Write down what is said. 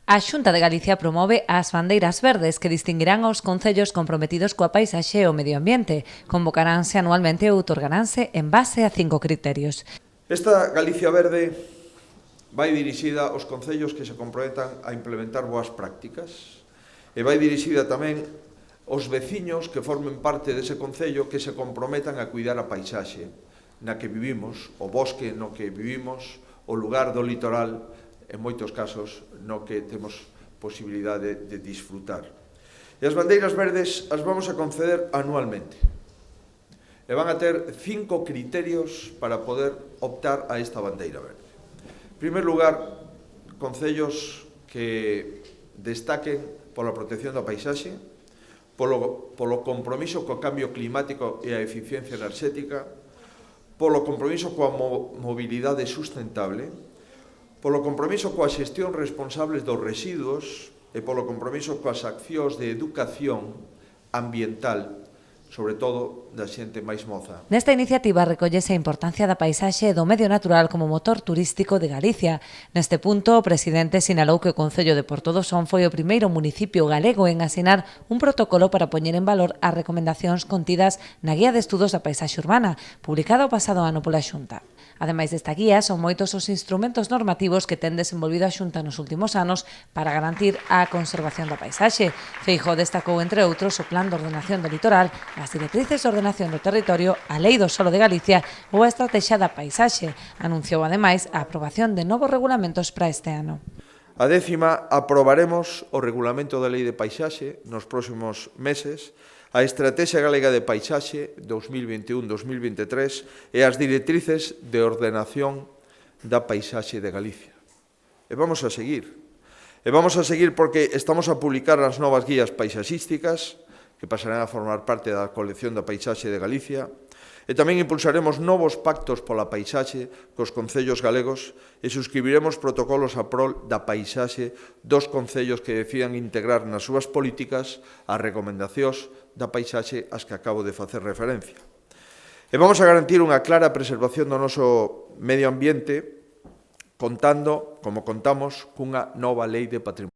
A Xunta de Galicia promove as bandeiras verdes que distinguirán aos concellos comprometidos coa paisaxe e o medio ambiente. Convocaránse anualmente e outorgaránse en base a 5 criterios. Esta Galicia Verde vai dirixida aos concellos que se comprometan a implementar boas prácticas e vai dirixida tamén aos veciños que formen parte dese concello que se comprometan a cuidar a paisaxe na que vivimos, o bosque no que vivimos, o lugar do litoral, en moitos casos, no que temos posibilidade de disfrutar. E as bandeiras verdes as vamos a conceder anualmente. E van a ter 5 criterios para poder optar a esta bandeira verde. En primer lugar, concellos que destaquen pola protección da paisaxe, polo compromiso co cambio climático e a eficiencia enerxética, polo compromiso coa mobilidade sustentable, polo compromiso coa xestión responsable dos residuos e polo compromiso coas accións de educación ambiental, sobre todo da xente máis moza. Nesta iniciativa recollese a importancia da paisaxe e do medio natural como motor turístico de Galicia. Neste punto, o presidente sinalou que o Concello de Portodosón foi o primeiro municipio galego en asinar un protocolo para poñer en valor as recomendacións contidas na Guía de Estudos da Paisaxe Urbana, publicada o pasado ano pola Xunta. Ademais desta guía, son moitos os instrumentos normativos que ten desenvolvido a Xunta nos últimos anos para garantir a conservación da paisaxe. Feijóo destacou, entre outros, o Plan de Ordenación do Litoral, as Directrices de Ordenación do Territorio, a Lei do Solo de Galicia ou a Estrategia da Paisaxe. Anunciou, ademais, a aprobación de novos regulamentos para este ano. A 10ª, aprobaremos o Regulamento da Lei de Paisaxe nos próximos meses, a Estrategia Galega de Paisaxe 2021-2023 e as Directrices de Ordenación da Paisaxe de Galicia. E vamos a seguir. Porque estamos a publicar as novas guías paisaxísticas que pasarán a formar parte da colección da Paisaxe de Galicia, e tamén impulsaremos novos pactos pola paisaxe cos concellos galegos e suscribiremos protocolos a prol da paisaxe dos concellos que decidan integrar nas súas políticas as recomendacións da paisaxe ás que acabo de facer referencia. E vamos a garantir unha clara preservación do noso medio ambiente contando, como contamos, cunha nova lei de patrimonio.